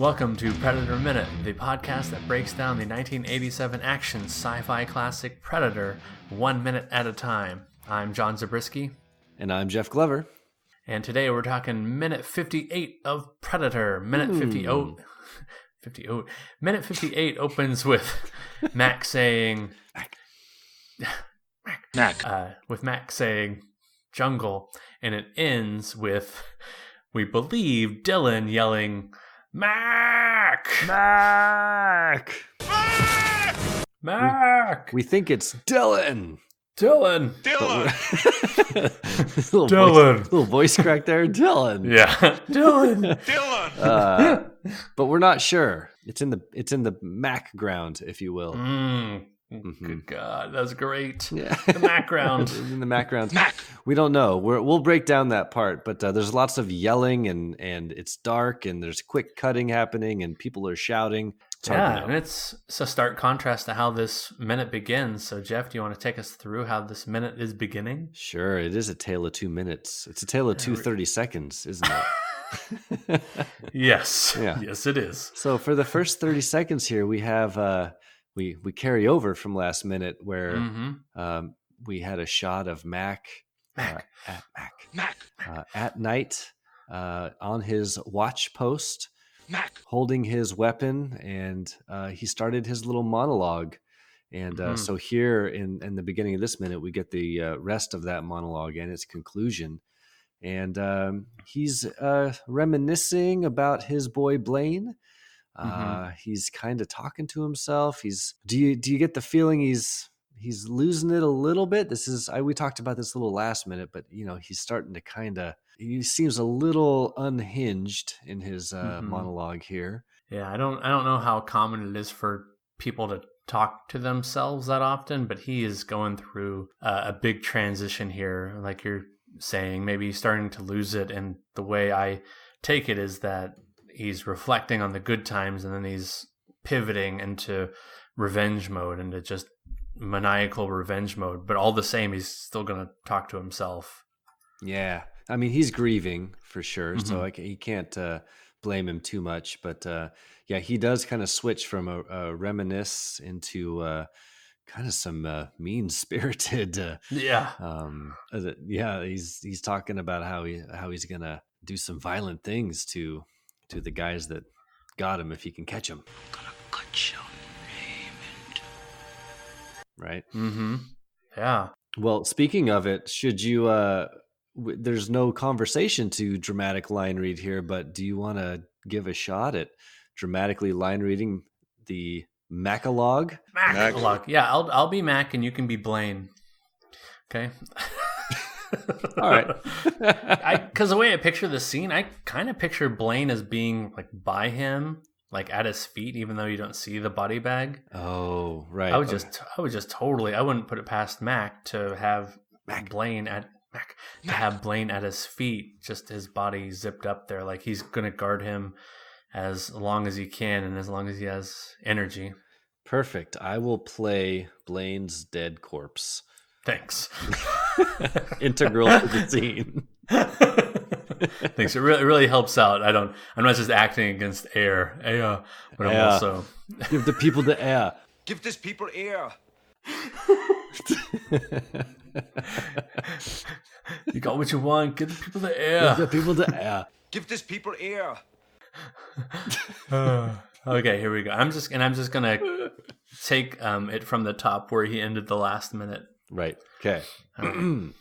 Welcome to Predator Minute, the podcast that breaks down the 1987 action sci-fi classic Predator 1 minute at a time. I'm John Zabriskie. And I'm Jeff Glover. And today we're talking minute 58 of Predator. Minute 58 opens with Mac saying... with Mac saying jungle, and it ends with, we believe, Dylan yelling... Mac! Mac! Mac! Mac! We think it's Dylan. Dylan! Little voice crack there. Dylan. Yeah. Dylan! But we're not sure. It's in the Mac ground, if you will. Good God, that's great. Yeah. The Mac ground. In the Mac ground. Mac. We don't know. We'll break down that part, but there's lots of yelling and it's dark and there's quick cutting happening and people are shouting. And it's a stark contrast to how this minute begins. So, Jeff, do you want to take us through how this minute is beginning? Sure. It is a tale of 2 minutes. It's a tale of 30 seconds, isn't it? Yes. Yeah. Yes, it is. So for the first 30 seconds here, we have we carry over from last minute where we had a shot of Mac at night on his watch post, holding his weapon, and he started his little monologue. And so here in the beginning of this minute, we get the rest of that monologue and its conclusion. And he's reminiscing about his boy Blaine. He's kind of talking to himself. Do you get the feeling he's losing it a little bit? We talked about this a little last minute, but he's starting to he seems a little unhinged in his monologue here. Yeah, I don't know how common it is for people to talk to themselves that often, but he is going through a big transition here, like you're saying. Maybe he's starting to lose it, and the way I take it is that he's reflecting on the good times, and then he's pivoting into revenge mode, into just maniacal revenge mode. But all the same, he's still going to talk to himself. Yeah. I mean, he's grieving for sure, so you can't blame him too much. But he does kind of switch from a reminisce into kind of some mean-spirited. He's talking about how he's going to do some violent things to the guys that got him if he can catch him. I'm gonna cut your name into. Right? Yeah. Well, speaking of it, should you there's no conversation to dramatic line read here, but do you want to give a shot at dramatically line reading the Macalog? Macalog. Yeah, I'll be Mac and you can be Blaine. Okay. All right. Because the way I picture the scene, I kind of picture Blaine as being like by him, like at his feet, even though you don't see the body bag. Oh, right. I would just totally. I wouldn't put it past Mac to have Blaine at his feet, just his body zipped up there, like he's gonna guard him as long as he can and as long as he has energy. Perfect. I will play Blaine's dead corpse. Thanks. Integral to the scene. Thanks. It really helps out. I'm not just acting against air, but I'm also give the people the air. Give this people air. You got what you want. Give the people the air. Give the people the air. Give this people air. Okay, here we go. I'm just gonna take it from the top where he ended the last minute. Right. Okay. I'm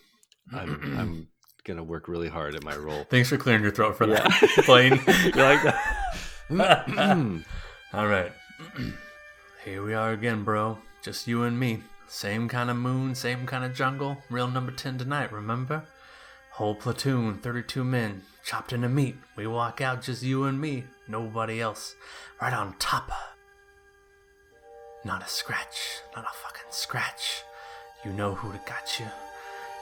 gonna work really hard at my role. Thanks for clearing your throat for that, Blaine. You like that? All right. Here we are again, bro. Just you and me. Same kind of moon, same kind of jungle. Real number 10 tonight, remember? Whole platoon, 32 men, chopped into meat. We walk out, just you and me. Nobody else. Right on top of. Not a scratch. Not a fucking scratch. You know who got you.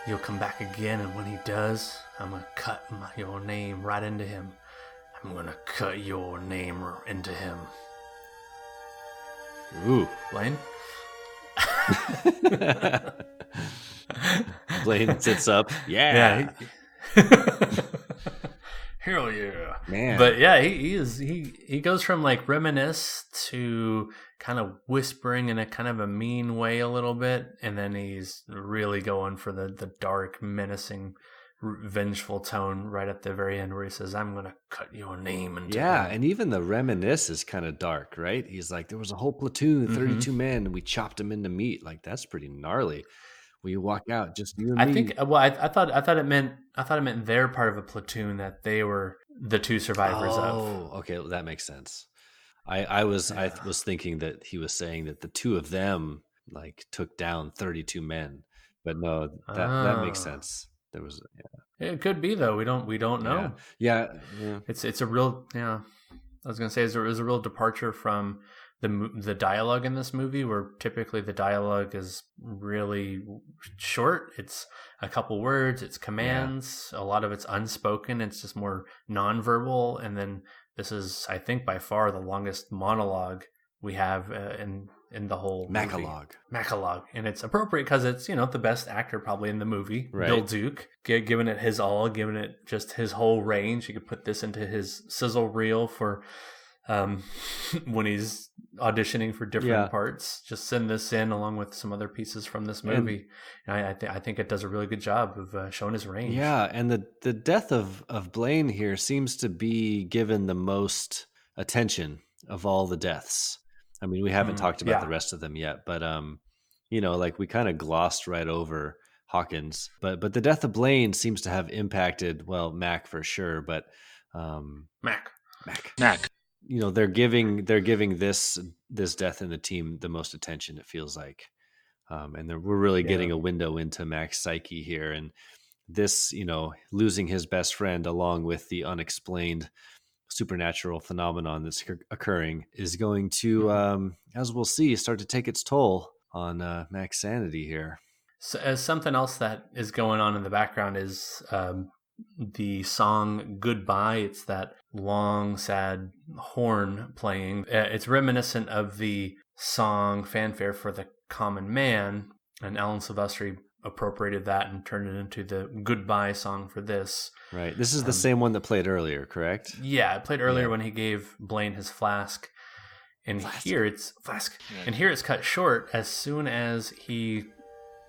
You'll come back again, and when he does, I'm gonna cut your name right into him. I'm gonna cut your name into him. Ooh. Blaine? Blaine sits up. Yeah. Hell yeah, man. But yeah, he goes from like reminisce to kind of whispering in a kind of a mean way a little bit, and then he's really going for the dark, menacing, vengeful tone right at the very end, where he says, "I'm gonna cut your name into." Yeah, and even the reminisce is kind of dark, right? He's like, there was a whole platoon, 32 men, and we chopped them into meat. Like, that's pretty gnarly. When you walk out, just you and I me. think. Well, I thought it meant they're part of a platoon, that they were the two survivors of. Oh, okay, well, that makes sense. I was thinking that he was saying that the two of them like took down 32 men, but no, that makes sense. There was, It could be, though. We don't know. yeah. It's a real, I was gonna say, it was a real departure from the dialogue in this movie, where typically the dialogue is really short. It's a couple words, it's commands, a lot of it's unspoken, it's just more nonverbal. And then this is, I think, by far the longest monologue we have in the whole Macalogue. And it's appropriate because it's, the best actor probably in the movie, right. Bill Duke, giving it his all, giving it just his whole range. You could put this into his sizzle reel for when he's auditioning for different parts. Just send this in along with some other pieces from this movie. And I think it does a really good job of showing his range. Yeah, and the death of Blaine here seems to be given the most attention of all the deaths. I mean, we haven't talked about the rest of them yet, but like we kind of glossed right over Hawkins, but the death of Blaine seems to have impacted, well, Mac for sure, but Mac. They're giving this death in the team the most attention, it feels like, and we're really getting a window into Mac's psyche here, and this, losing his best friend along with the unexplained supernatural phenomenon that's occurring is going to, as we'll see, start to take its toll on Mac's sanity here. So, something else that is going on in the background is the song Goodbye. It's that long, sad horn playing. It's reminiscent of the song Fanfare for the Common Man, and Alan Silvestri appropriated that and turned it into the Goodbye song for this. Right. This is the same one that played earlier, correct? Yeah, it played earlier when he gave Blaine his flask. And here it's cut short as soon as he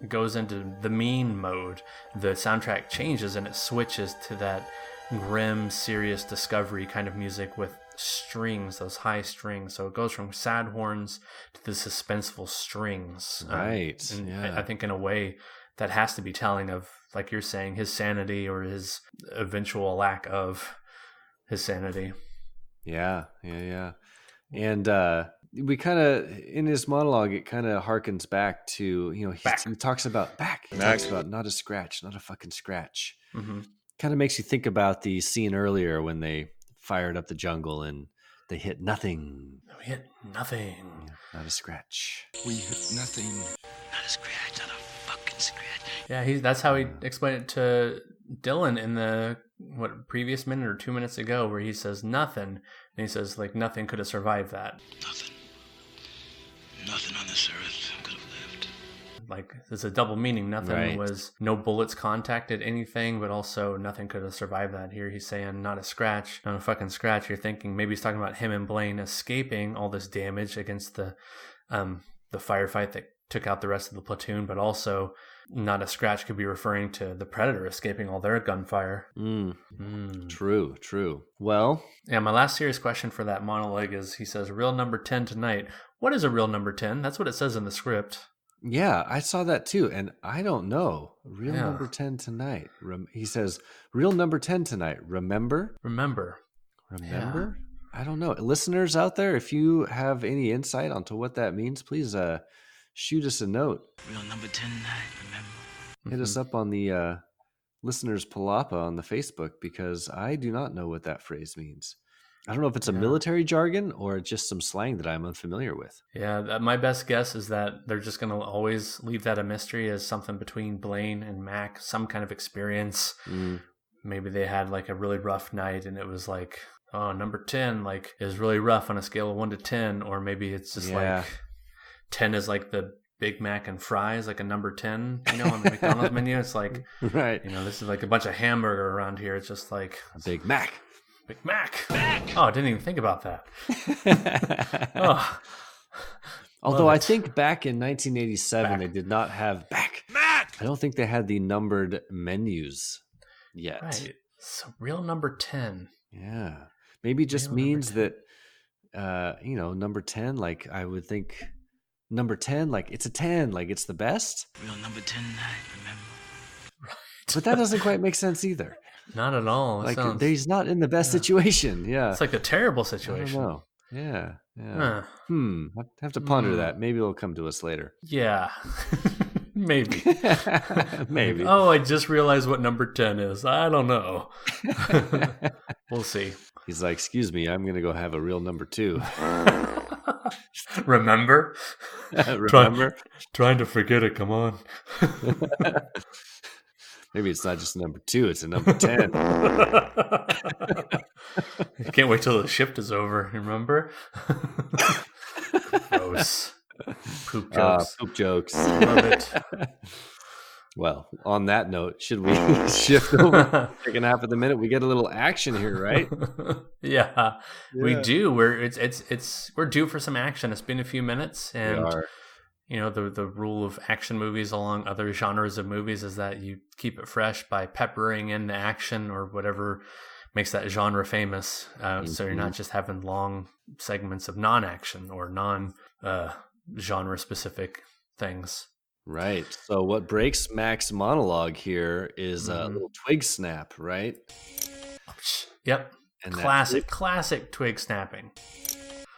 goes into the mean mode. The soundtrack changes and it switches to that grim, serious discovery kind of music with strings, those high strings. So it goes from sad horns to the suspenseful strings. Right. I think in a way that has to be telling of, like you're saying, his sanity or his eventual lack of his sanity. Yeah. And we kind of, in his monologue, it kind of harkens back to, he talks about back. He talks about not a scratch, not a fucking scratch. Mm-hmm. Kind of makes you think about the scene earlier when they fired up the jungle and they hit nothing. We hit nothing. Not a scratch. We hit nothing. Not a scratch, not a fucking scratch. Yeah, that's how he explained it to Dylan in the previous minute or 2 minutes ago, where he says nothing, and he says like nothing could have survived that. Nothing on this earth could have lived. Like, there's a double meaning. Nothing right. was, no bullets contacted anything, but also nothing could have survived that. Here he's saying not a scratch, not a fucking scratch. You're thinking maybe he's talking about him and Blaine escaping all this damage against the firefight that took out the rest of the platoon, but also not a scratch could be referring to the Predator escaping all their gunfire. True. Well, yeah, my last serious question for that monologue is, he says, real number 10 tonight. What is a real number 10? That's what it says in the script. Yeah, I saw that too, and I don't know. Real number 10 tonight. He says, real number 10 tonight. Remember? Yeah. I don't know. Listeners out there, if you have any insight onto what that means, please shoot us a note. Real number 10 tonight, remember? Hit us up on the listeners Palapa on the Facebook, because I do not know what that phrase means. I don't know if it's a military jargon or just some slang that I'm unfamiliar with. Yeah, my best guess is that they're just going to always leave that a mystery, as something between Blaine and Mac, some kind of experience. Maybe they had like a really rough night and it was like, oh, number 10 like is really rough on a scale of 1 to 10. Or maybe it's just like 10 is like the Big Mac and fries, like a number 10, on the McDonald's menu. It's like, right. This is like a bunch of hamburger around here. It's just like a Big Mac. Big Mac. Oh, I didn't even think about that. Oh, Although I think back in 1987, they did not have Mac. I don't think they had the numbered menus yet. Right. So real number 10. Yeah. Maybe it just Real means number that, number 10, like I would think number 10, like it's a 10, like it's the best. Real number 10 night, remember? But that doesn't quite make sense either. Not at all. Like he's not in the best situation. Yeah. It's like a terrible I situation. don't know. Yeah. Huh. I have to ponder that. Maybe it'll come to us later. Yeah. Maybe. Maybe. Oh, I just realized what number 10 is. I don't know. We'll see. He's like, excuse me, I'm going to go have a real number 2. Remember? Remember? Trying to forget it. Come on. Maybe it's not just a number 2, it's a number 10. I can't wait till the shift is over. Remember? Gross. Poop jokes. Poop jokes. Love it. Well, on that note, should we shift over? Second half of the minute, we get a little action here, right? Yeah, we do. We're due for some action. It's been a few minutes, and the rule of action movies, along other genres of movies, is that you keep it fresh by peppering in the action or whatever makes that genre famous. So you're not just having long segments of non-action or non-genre specific things. Right. So what breaks Mac's monologue here is a little twig snap, right? Yep. And classic twig snapping.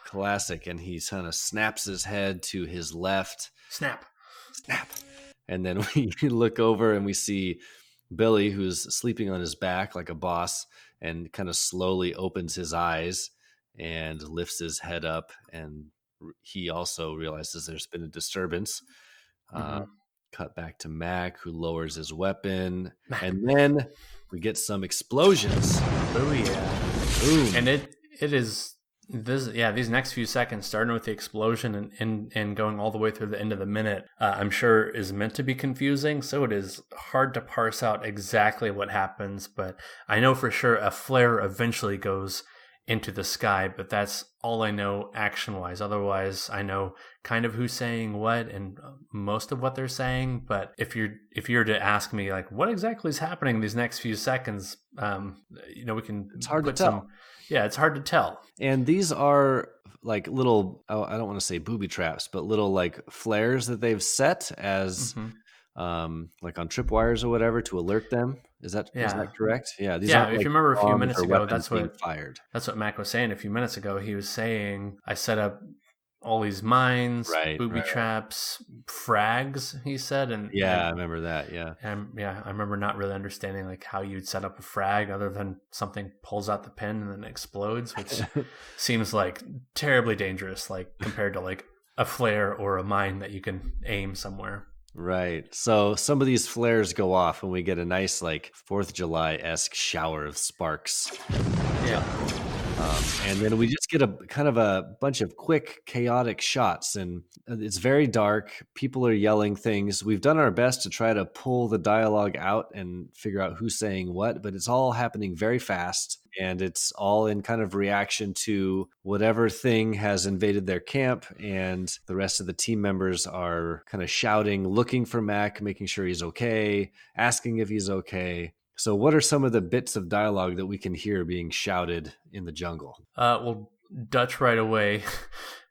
Classic. And he kind of snaps his head to his left. Snap. And then we look over and we see Billy, who's sleeping on his back like a boss, and kind of slowly opens his eyes and lifts his head up. And he also realizes there's been a disturbance. Cut back to Mac, who lowers his weapon, and then we get some explosions. Oh yeah! Boom. And it is this. Yeah, these next few seconds, starting with the explosion and going all the way through the end of the minute, I'm sure is meant to be confusing. So it is hard to parse out exactly what happens, but I know for sure a flare eventually goes into the sky, but that's all I know action-wise. Otherwise, I know kind of who's saying what and most of what they're saying. But if you're to ask me, like, what exactly is happening these next few seconds, we can. It's hard to tell. It's hard to tell. And these are like little, I don't want to say booby traps, but little like flares that they've set as like on tripwires or whatever to alert them. Is that correct? Yeah. These if you remember a few minutes ago, that's what Mac was saying a few minutes ago. He was saying, I set up all these mines, booby traps, frags, he said. I remember that. Yeah. I remember not really understanding like how you'd set up a frag other than something pulls out the pin and then explodes, which seems like terribly dangerous, like compared to like a flare or a mine that you can aim somewhere. Right. So some of these flares go off and we get a nice like 4th of July-esque shower of sparks. Yeah. And then we just get a kind of a bunch of quick, chaotic shots, and it's very dark. People are yelling things. We've done our best to try to pull the dialogue out and figure out who's saying what, but it's all happening very fast, and it's all in kind of reaction to whatever thing has invaded their camp, and the rest of the team members are kind of shouting, looking for Mac, making sure he's okay, asking if he's okay. So what are some of the bits of dialogue that we can hear being shouted in the jungle? Well, Dutch right away,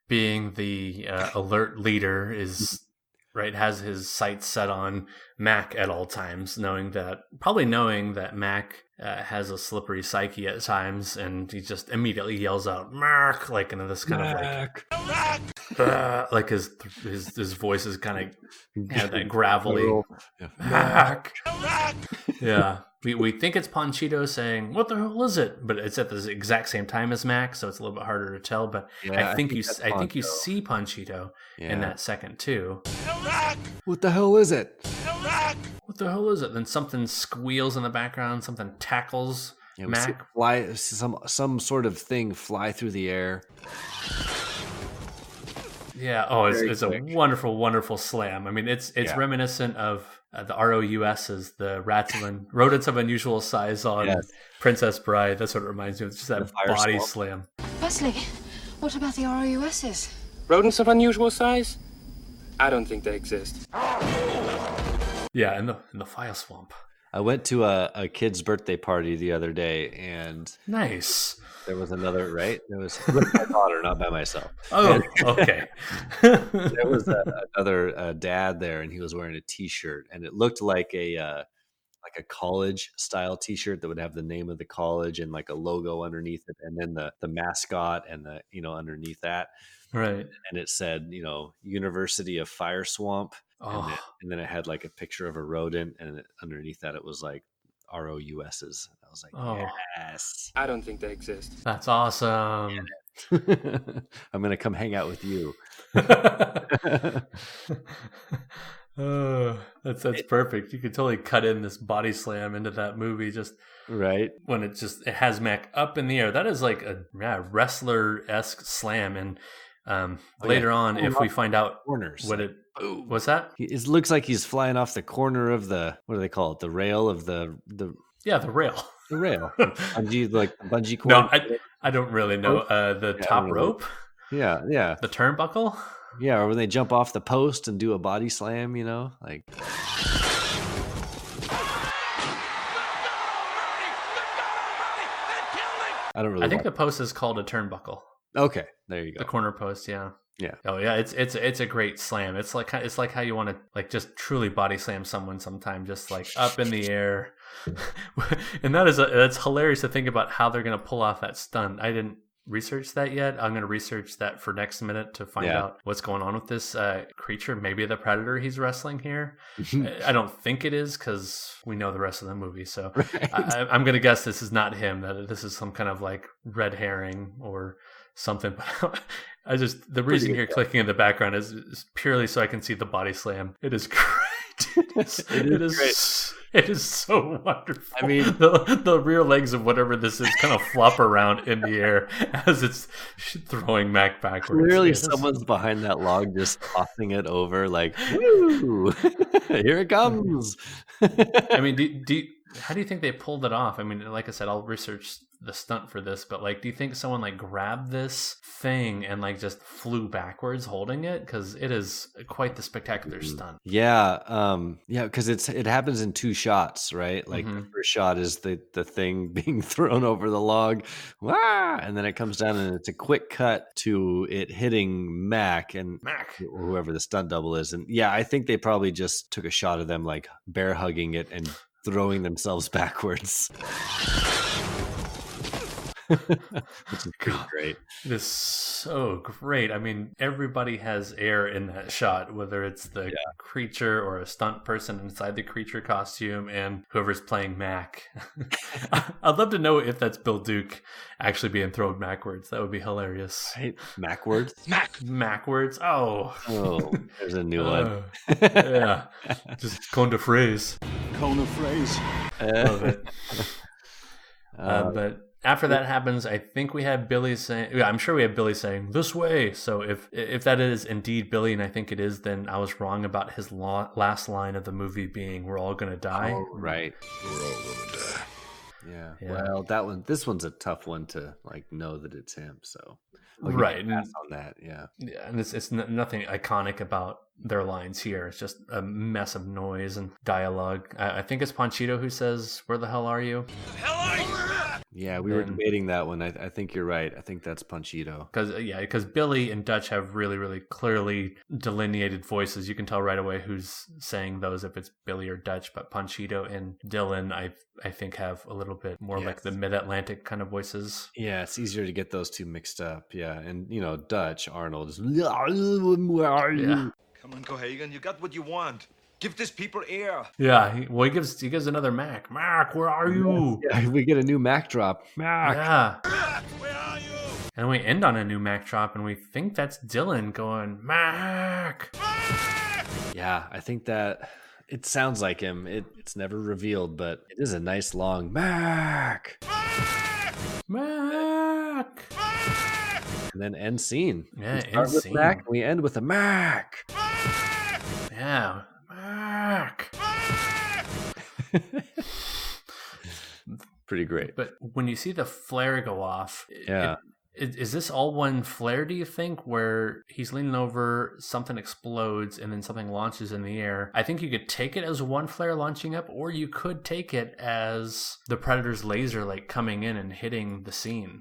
being the alert leader, has his sights set on Mac at all times, knowing that Mac has a slippery psyche at times, and he just immediately yells out "Mac!" like in this kind Mac! of like, like his voice is kind of that gravelly. Mac! Yeah. We think it's Panchito saying, "What the hell is it?" But it's at the exact same time as Mac, so it's a little bit harder to tell. But I think you see Panchito in that second too. What the hell is it? What the hell is it? Then something squeals in the background. Something tackles Mac. Some sort of thing fly through the air. Yeah. Oh, it's a wonderful, wonderful slam. I mean, it's reminiscent of the ROUSs, the rodents of unusual size on Princess Bride. That's what it reminds me of. It's just that body slam. Wesley, what about the ROUSs? Rodents of unusual size? I don't think they exist. Yeah, in the file swamp. I went to a kid's birthday party the other day, and nice. There was another, right? It was with my daughter, not by myself. Oh, okay. There was another dad there, and he was wearing a T-shirt, and it looked like a college style T-shirt that would have the name of the college and like a logo underneath it, and then the mascot and the underneath that, right? And it said University of Fire Swamp, and then it had like a picture of a rodent, and underneath that it was like ROUSs. I was like, yes. I don't think they exist. That's awesome. I'm gonna come hang out with you. That's perfect. You could totally cut in this body slam into that movie, just right when it has Mac up in the air. That is like a wrestler-esque slam, and later on, if we find out corners, what's that? It looks like he's flying off the corner of the, what do they call it? The rail of the rail. The rail. Bungee cord. No, I don't really know. The top rope. Yeah. The turnbuckle. Yeah, or when they jump off the post and do a body slam, like. I don't really. I think the post is called a turnbuckle. Okay, there you go. The corner post, yeah. Yeah. Oh yeah, it's a great slam. It's like how you want to like just truly body slam someone sometime, just like up in the air. And that's hilarious to think about how they're going to pull off that stunt. I didn't research that yet. I'm going to research that for next minute to find out what's going on with this creature. Maybe the predator he's wrestling here. I don't think it is, because we know the rest of the movie. So I'm going to guess this is not him. That this is some kind of like red herring or something. The reason you're clicking in the background is purely so I can see the body slam. It is great. It is great. It is so wonderful. I mean, the rear legs of whatever this is kind of flop around in the air as it's throwing Mac backwards. Clearly, someone's behind that log just tossing it over, like, woo! Here it comes. I mean, how do you think they pulled it off? I mean, like I said, I'll research the stunt for this, but like, do you think someone like grabbed this thing and like just flew backwards holding it? Because it is quite the spectacular stunt. Yeah, because it happens in two shots, right? Like the first shot is the thing being thrown over the log, and then it comes down and it's a quick cut to it hitting Mac or whoever the stunt double is. And yeah, I think they probably just took a shot of them like bear hugging it and throwing themselves backwards. Which is pretty great. It is so great. I mean, everybody has air in that shot, whether it's the creature or a stunt person inside the creature costume and whoever's playing Mac. I'd love to know if that's Bill Duke actually being thrown backwards. That would be hilarious. Right? Macwards? Macwards? Oh, there's a new one. Yeah. Just cone de phrase. Cone of phrase. Love it. But after that happens, I think we have Billy saying, I'm sure we have Billy saying, this way. So if that is indeed Billy, and I think it is, then I was wrong about his last line of the movie being, we're all going to die. Oh, right. We're all going to die. Yeah. Well, this one's a tough one to like know that it's him. So right. Pass on that. Yeah. Yeah. And it's nothing iconic about their lines here. It's just a mess of noise and dialogue. I think it's Panchito who says, where the hell are you? The hell are you? Yeah, we were debating that one. I think you're right. I think that's Panchito. Because Billy and Dutch have really, really clearly delineated voices. You can tell right away who's saying those, if it's Billy or Dutch. But Panchito and Dylan, I think, have a little bit more like the Mid-Atlantic kind of voices. Yeah, it's easier to get those two mixed up. Yeah, and Dutch, Arnold is. Yeah. Come on, Cohagen, you got what you want. Give these people air. Yeah, he gives another Mac. Mac, where are you? Yeah, we get a new Mac drop. Mac. Yeah. Mac, where are you? And we end on a new Mac drop, and we think that's Dylan going, Mac. Mac! Yeah, I think that it sounds like him. It's never revealed, but it is a nice long Mac. Mac! Mac. Mac! And then end scene. Yeah, end scene. Mac, we end with a Mac. Mac! Yeah. Mac. Pretty great. But when you see the flare go off, Yeah. Is this all one flare, do you think, where he's leaning over, something explodes, and then something launches in the air? I think you could take it as one flare launching up, or you could take it as the Predator's laser like coming in and hitting the scene.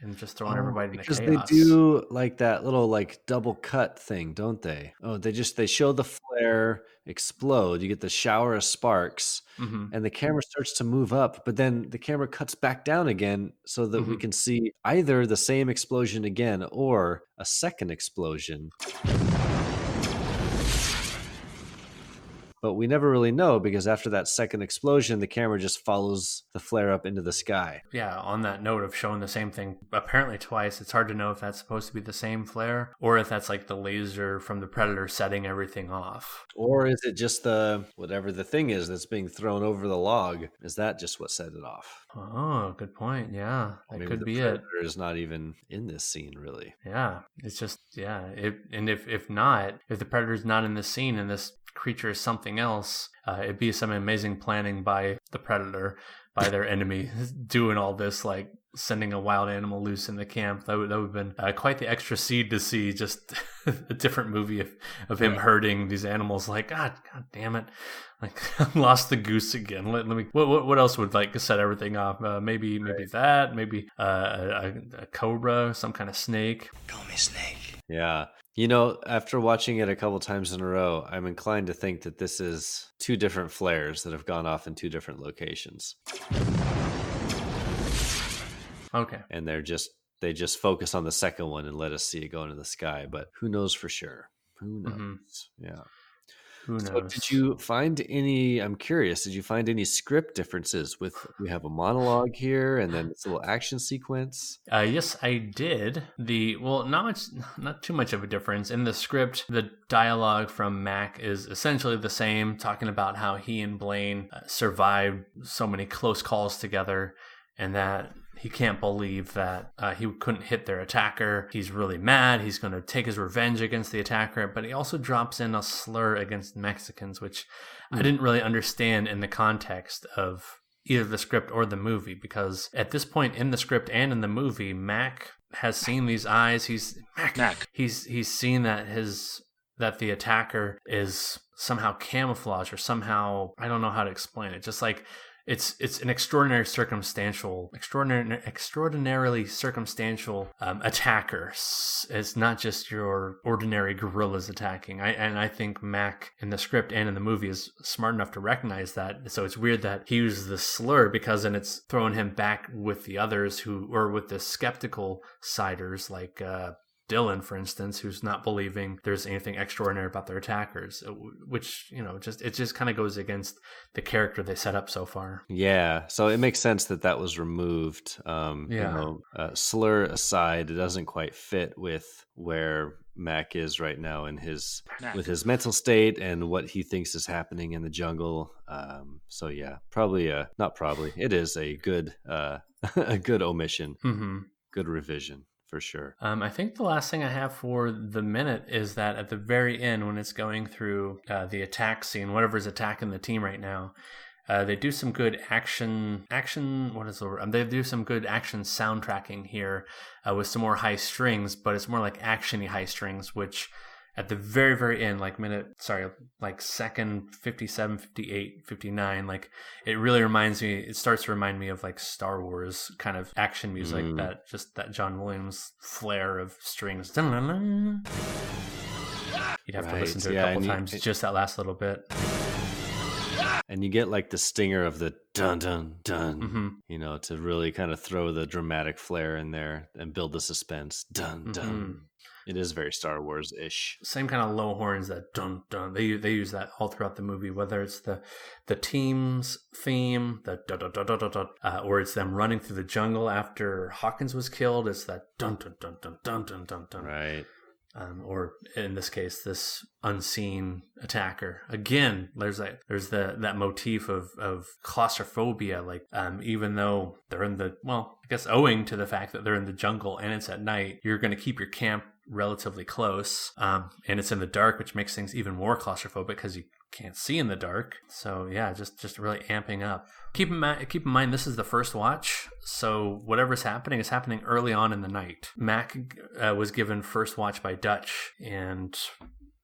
And just throwing everybody into chaos. Because they do like that little like double cut thing, don't they? Oh, they show the flare explode. You get the shower of sparks, and the camera starts to move up, but then the camera cuts back down again so that we can see either the same explosion again or a second explosion. But we never really know, because after that second explosion, the camera just follows the flare up into the sky. Yeah, on that note of showing the same thing apparently twice, it's hard to know if that's supposed to be the same flare or if that's like the laser from the Predator setting everything off. Or is it just the whatever the thing is that's being thrown over the log? Is that just what set it off? Oh, good point. Yeah, that Maybe could be the it. Predator is not even in this scene, really. Yeah, it's just, yeah. If not, if the Predator's not in this scene and this creature is something else, it'd be some amazing planning by the Predator, by their enemy, doing all this, like sending a wild animal loose in the camp. That would have been quite the extra seed to see, just a different movie of him herding these animals. Like, God damn it. Like, I lost the goose again. Let me. What else would like set everything off? Maybe that. Maybe a cobra, some kind of snake. Call me Snake. Yeah. You know, after watching it a couple times in a row, I'm inclined to think that this is two different flares that have gone off in two different locations. Okay. And they just focus on the second one and let us see it go into the sky. But who knows for sure? Who knows? Yeah. Who knows? So did you find any, I'm curious, did you find any script differences with, we have a monologue here and then this little action sequence? Yes, I did. Not too much of a difference. In the script, the dialogue from Mac is essentially the same, talking about how he and Blaine survived so many close calls together, and that he can't believe that he couldn't hit their attacker. He's really mad. He's going to take his revenge against the attacker, but he also drops in a slur against Mexicans, which I didn't really understand in the context of either the script or the movie, because at this point in the script and in the movie, Mac has seen these eyes. He's seen that the attacker is somehow camouflage or somehow, I don't know how to explain it. Just like it's an extraordinarily circumstantial attacker. It's not just your ordinary guerrillas attacking. I think Mac in the script and in the movie is smart enough to recognize that. So it's weird that he uses the slur, because then it's throwing him back with the others with the skeptical siders like Dylan, for instance, who's not believing there's anything extraordinary about their attackers, which, it just kind of goes against the character they set up so far. Yeah, so it makes sense that was removed. Slur aside, it doesn't quite fit with where Mac is right now with his mental state and what he thinks is happening in the jungle. So yeah, it is a good a good omission, good revision. For sure. I think the last thing I have for the minute is that at the very end, when it's going through the attack scene, whatever's attacking the team right now, they do some good action. What is the word? They do some good action soundtracking here with some more high strings, but it's more like actiony high strings, which at the very, very end, second 57, 58, 59, it really starts to remind me of like Star Wars kind of action music, that John Williams flair of strings. You'd have to listen to it a couple times, just that last little bit. And you get like the stinger of the dun, dun, dun, to really kind of throw the dramatic flair in there and build the suspense. Dun, dun. It is very Star Wars-ish. Same kind of low horns, that dun dun. They use that all throughout the movie, whether it's the team's theme, the dun dun dun dun dun, or it's them running through the jungle after Hawkins was killed. It's that dun dun dun dun dun dun dun dun. Right. Or in this case, this unseen attacker. Again, there's that motif of claustrophobia. Even though they're owing to the fact that they're in the jungle and it's at night, you're going to keep your camp relatively close, and it's in the dark, which makes things even more claustrophobic because you can't see in the dark. So yeah, just really amping up. Keep in mind, this is the first watch, so whatever's happening is happening early on in the night. Mac was given first watch by Dutch, and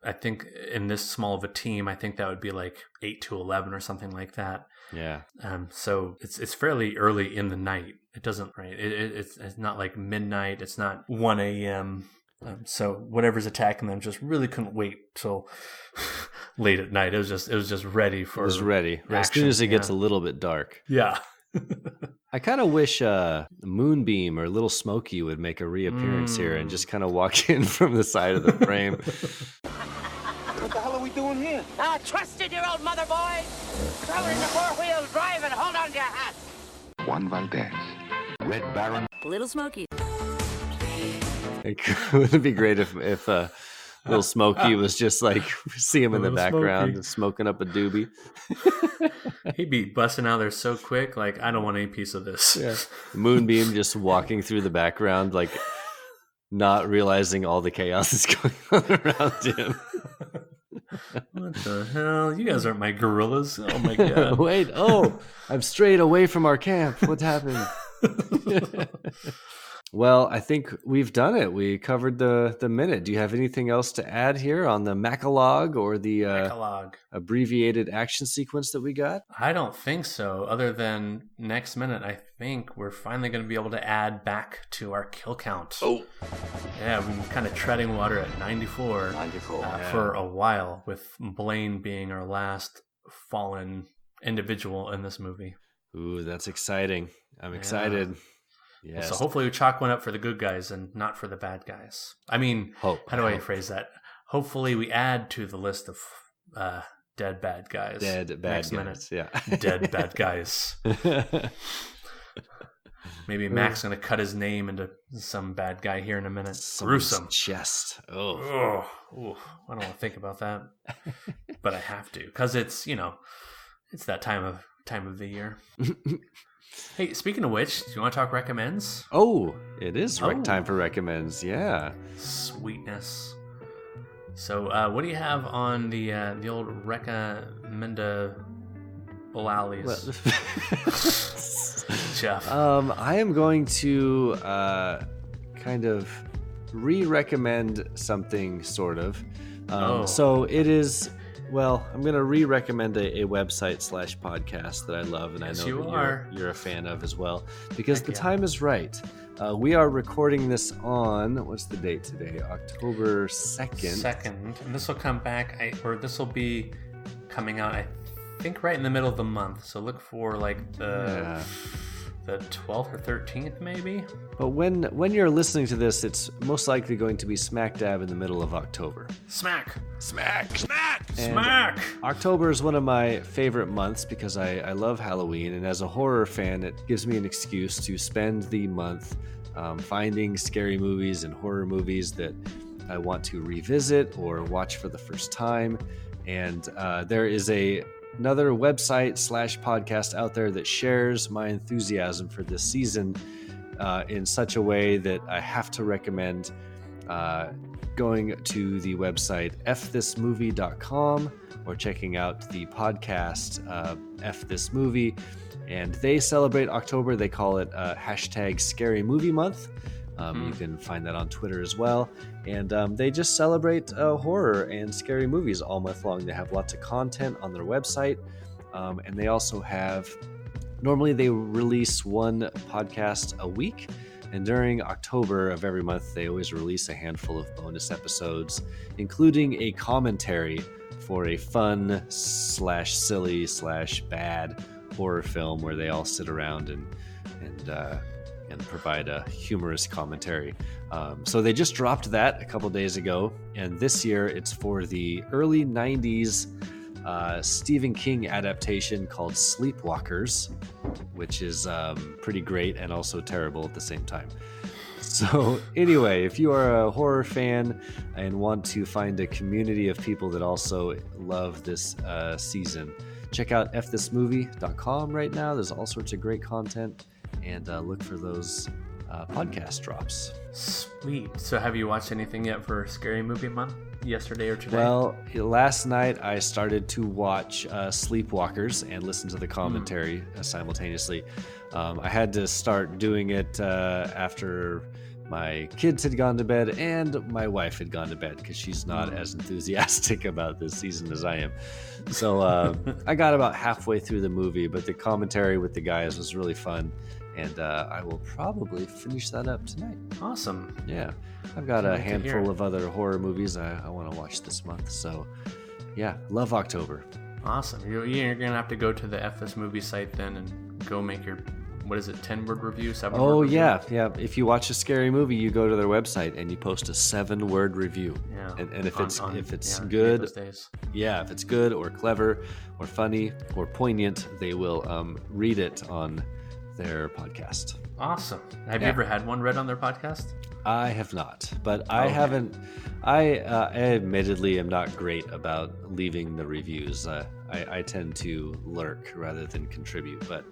I think in this small of a team, I think that would be like 8 to 11 or something like that. Yeah. So it's fairly early in the night. It doesn't, right? It's not like midnight. It's not 1 a.m. So whatever's attacking them just really couldn't wait till late at night. It was just ready for. It was ready action. As soon as it gets a little bit dark. Yeah. I kind of wish Moonbeam or Little Smokey would make a reappearance here and just kind of walk in from the side of the frame. What the hell are we doing here? Trusted your old mother, boy. Traveling the four-wheel drive and hold on to your hat. Juan Valdez. Red Baron. Little Smokey. Wouldn't it be great if Little Smokey was just like, see him in the background Smokey. smoking up a doobie? He'd be busting out there so quick, like, I don't want any piece of this. Yeah. Moonbeam just walking through the background, like not realizing all the chaos is going on around him. What the hell? You guys aren't my gorillas. Oh my god. Wait, I'm strayed away from our camp. What happened? Well, I think we've done it. We covered the minute. Do you have anything else to add here on the Macalog or the abbreviated action sequence that we got? I don't think so. Other than next minute, I think we're finally going to be able to add back to our kill count. Oh. Yeah, we've been kind of treading water at 94, for a while, with Blaine being our last fallen individual in this movie. Ooh, that's exciting. I'm excited. Yes. So hopefully we chalk one up for the good guys and not for the bad guys. I mean, how do I phrase that? Hopefully we add to the list of dead bad guys. Dead bad next guys, minute. yeah. Dead bad guys. Maybe Mac's going to cut his name into some bad guy here in a minute. Gruesome. Chest. Oh. Ooh, I don't want to think about that. But I have to, because it's, it's that time of the year. Hey, speaking of which, do you want to talk recommends? Oh, it is time for recommends. Yeah. Sweetness. So, what do you have on the old recommenda Balalis? Jeff. I am going to kind of re-recommend something, sort of. So it is. Well, I'm going to re-recommend a website/podcast that I love, and yes, I know that you're a fan of as well, because the time is right. We are recording this on, what's the date today? October 2nd. And this will come back, this will be coming out, I think, right in the middle of the month. So look for like the 12th or 13th, maybe. But when you're listening to this, it's most likely going to be smack dab in the middle of October. Smack. October is one of my favorite months because I love Halloween, and as a horror fan, it gives me an excuse to spend the month finding scary movies and horror movies that I want to revisit or watch for the first time. And there is another website/podcast out there that shares my enthusiasm for this season in such a way that I have to recommend going to the website fthismovie.com or checking out the podcast F This Movie. And they celebrate October. They call it hashtag Scary Movie Month. You can find that on Twitter as well. And they just celebrate horror and scary movies all month long. They have lots of content on their website. And they also have, normally they release one podcast a week. And during October of every month, they always release a handful of bonus episodes, including a commentary for a fun /silly /bad horror film where they all sit around and provide a humorous commentary. So they just dropped that a couple days ago, and this year it's for the early 90s Stephen King adaptation called Sleepwalkers, which is pretty great and also terrible at the same time. So anyway, if you are a horror fan and want to find a community of people that also love this season, check out fthismovie.com right now. There's all sorts of great content, and look for those podcast drops. Sweet. So have you watched anything yet for Scary Movie Month? Yesterday or today? Well, last night I started to watch Sleepwalkers and listen to the commentary simultaneously. I had to start doing it after my kids had gone to bed and my wife had gone to bed because she's not as enthusiastic about this season as I am. So I got about halfway through the movie, but the commentary with the guys was really fun. And I will probably finish that up tonight. Awesome. Yeah. I've got a handful of other horror movies I want to watch this month. So, yeah, love October. Awesome. You're going to have to go to the FS movie site then and go make your, 10-word review, 7-word review? Yeah. If you watch a scary movie, you go to their website and you post a 7-word review. Yeah. And if it's good, if it's good or clever or funny or poignant, they will read it on their podcast. Awesome. Have you ever had one read on their podcast? I have not, but I haven't. I admittedly am not great about leaving the reviews. I tend to lurk rather than contribute, but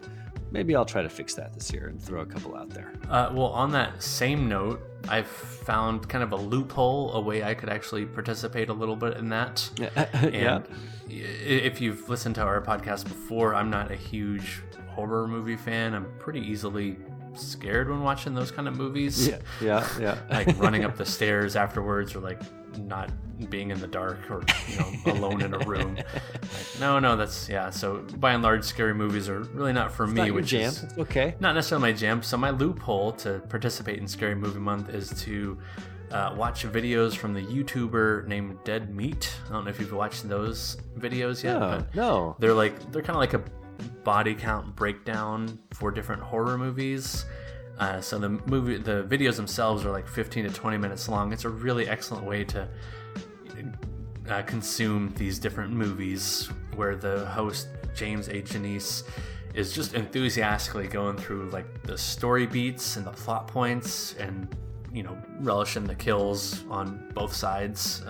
maybe I'll try to fix that this year and throw a couple out there. Well, on that same note, I've found kind of a loophole, a way I could actually participate a little bit in that. And if you've listened to our podcast before, I'm not a huge horror movie fan. I'm pretty easily scared when watching those kind of movies. Yeah. Like running up the stairs afterwards, or like not being in the dark, or alone in a room. No, that's So by and large, scary movies are really not for me. Not your jam. It's okay. Not necessarily my jam. So my loophole to participate in Scary Movie Month is to watch videos from the YouTuber named Dead Meat. I don't know if you've watched those videos yet. No. They're kind of like a body count breakdown for different horror movies. So the videos themselves are like 15 to 20 minutes long. It's a really excellent way to consume these different movies, where the host, James A. Janice, is just enthusiastically going through like the story beats and the plot points, and relishing the kills on both sides.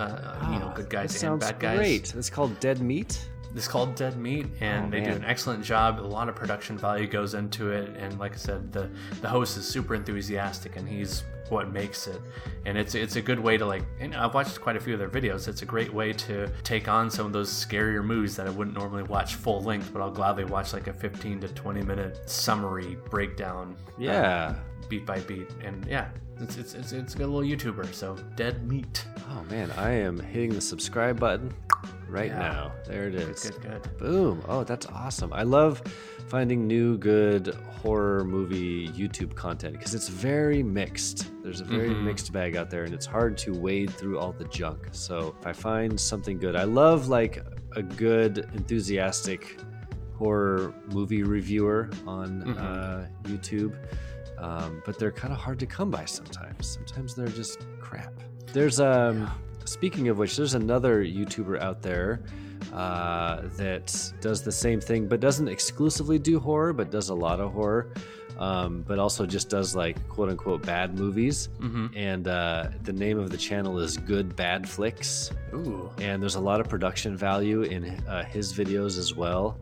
Good guys and bad guys. Great. It's called Dead Meat. It's called Dead Meat, and they do an excellent job. A lot of production value goes into it, and like I said, the host is super enthusiastic, and he's what makes it. And it's a good way to and I've watched quite a few of their videos. It's a great way to take on some of those scarier movies that I wouldn't normally watch full length, but I'll gladly watch like a 15 to 20 minute summary breakdown. Beat by beat. And it's a good little YouTuber. So Dead Meat. Oh man, I am hitting the subscribe button right now. There it is. Good. Boom. Oh, that's awesome. I love finding new good horror movie YouTube content because it's very mixed. There's a very mixed bag out there, and it's hard to wade through all the junk. So if I find something good, I love like a good enthusiastic horror movie reviewer on YouTube. But they're kind of hard to come by sometimes. Sometimes they're just crap. There's speaking of which, there's another YouTuber out there that does the same thing, but doesn't exclusively do horror, but does a lot of horror, but also just does like quote unquote bad movies. And the name of the channel is Good Bad Flicks. Ooh. And there's a lot of production value in his videos as well.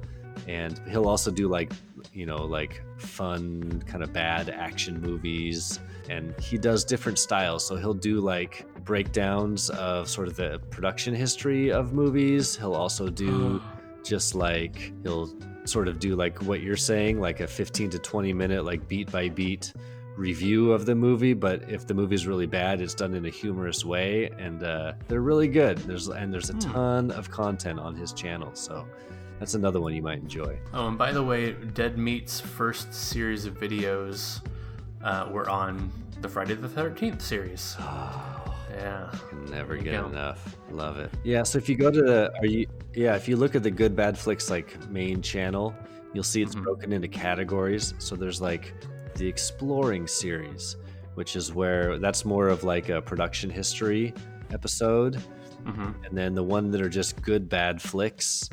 And he'll also do like fun kind of bad action movies, and he does different styles. So he'll do like breakdowns of sort of the production history of movies. He'll also do he'll sort of do like what you're saying, like a 15 to 20 minute like beat by beat review of the movie, but if the movie's really bad, it's done in a humorous way, and they're really good. There's a ton of content on his channel, so that's another one you might enjoy. Oh, and by the way, Dead Meat's first series of videos were on the Friday the 13th series. Yeah. I can never get enough. Love it. Yeah, so if you go to if you look at the Good Bad Flicks like main channel, you'll see it's broken into categories. So there's like the Exploring series, which is where that's more of like a production history episode. And then the one that are just Good Bad Flicks,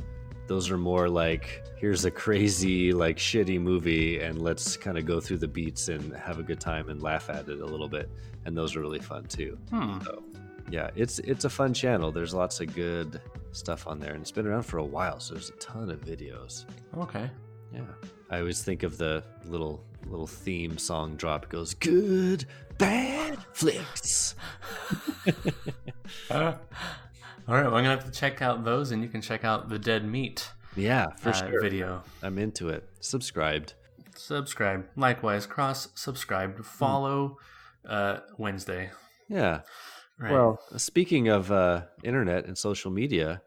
those are more like, here's a crazy, like shitty movie, and let's kind of go through the beats and have a good time and laugh at it a little bit. And those are really fun too. So, yeah, it's a fun channel. There's lots of good stuff on there, and it's been around for a while, so there's a ton of videos. Okay. Yeah. I always think of the little theme song drop. It goes, good, bad flicks. All right, well, I'm going to have to check out those, and you can check out the Dead Meat For sure. video. I'm into it. Subscribed. Likewise, subscribed, follow Wednesday. Yeah. Right. Well, speaking of internet and social media,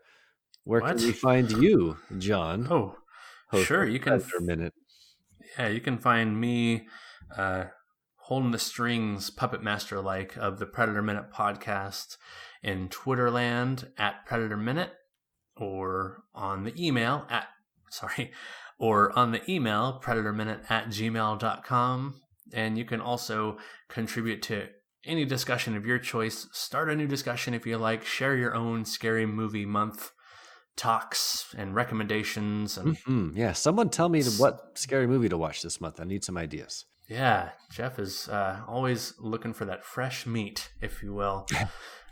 where What? can we find you, John? Oh, Host sure. of You can. Predator Minute. Yeah, you can find me holding the strings, puppet master like, of the Predator Minute podcast in Twitterland at Predator Minute, or on the email predatorminute@gmail.com. And you can also contribute to any discussion of your choice. Start a new discussion if you like. Share your own Scary Movie Month talks and recommendations. And Yeah, someone tell me what scary movie to watch this month. I need some ideas. yeah, Jeff is always looking for that fresh meat, if you will.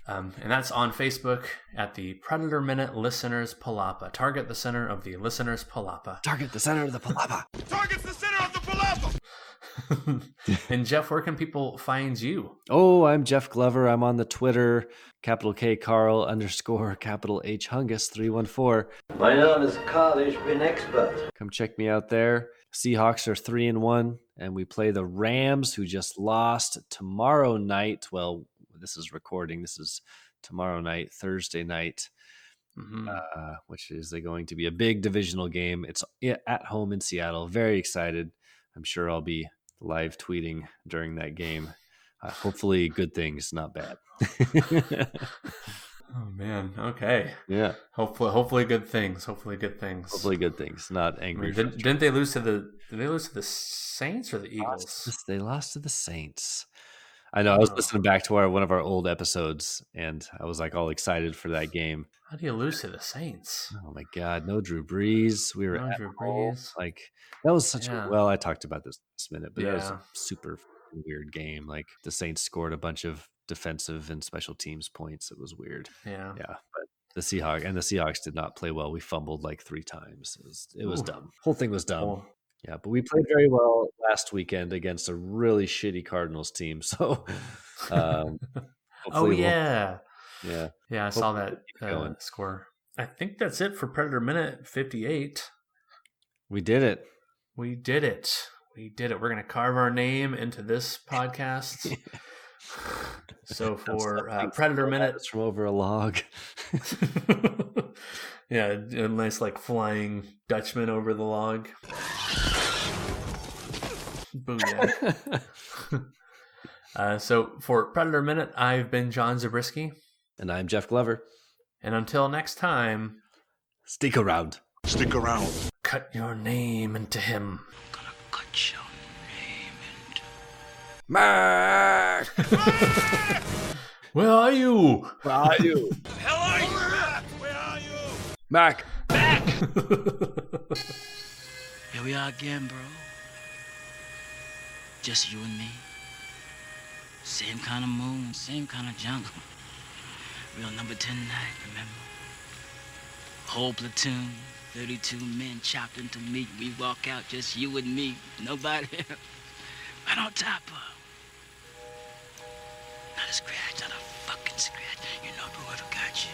And that's on Facebook at the Predator Minute Listeners Palapa. Target the center of the Listeners Palapa. Target the center of the palapa. Target's the center of the palapa! And Jeff, where can people find you? Oh, I'm Jeff Glover. I'm on the Twitter, capital K Carl _ capital H Hungus 314. My name is Carl Ishbin Expert. Come check me out there. Seahawks are 3-1, and we play the Rams, who just lost tomorrow night. Well, this is recording. This is tomorrow night, Thursday night, which is going to be a big divisional game. It's at home in Seattle. Very excited. I'm sure I'll be live tweeting during that game. Hopefully good things, not bad. Oh man, okay. Yeah. Hopefully good things. Hopefully good things, not angry. Didn't they lose to the Saints or the Eagles? They lost to the Saints. I know. I was listening back to one of our old episodes, and I was like all excited for that game. How do you lose to the Saints? Oh my God! No Drew Brees. We were No at Drew home. Brees. Like that was such Yeah. a well. I talked about this minute, but that was Yeah. a super weird game. Like the Saints scored a bunch of defensive and special teams points. It was weird. Yeah. Yeah, but the Seahawks did not play well. We fumbled like 3 times. It was dumb. Whole thing was dumb. Cool. Yeah, but we played very well last weekend against a really shitty Cardinals team. So, Oh hopefully yeah. yeah. Yeah, I saw Hopefully that we'll keep going. score. I think that's it for Predator Minute 58. We did it. We did it. We're going to carve our name into this podcast. So for Predator Minute, It's from over a log. yeah, a nice like flying Dutchman over the log. Booyah. So for Predator Minute, I've been John Zabriskie. And I'm Jeff Glover. And until next time, Stick around. Stick around. cut your name into him. Gonna cut your name into. Mark! Where are you? Where are you? Hell are you? Where are you? Mark! Here we are again, bro. Just you and me. Same kind of moon, same kind of jungle. Real number 10 night, remember? Whole platoon, 32 men chopped into meat. We walk out, just you and me, nobody else. Right on top of. Not a scratch, not a fucking scratch. You know whoever got you.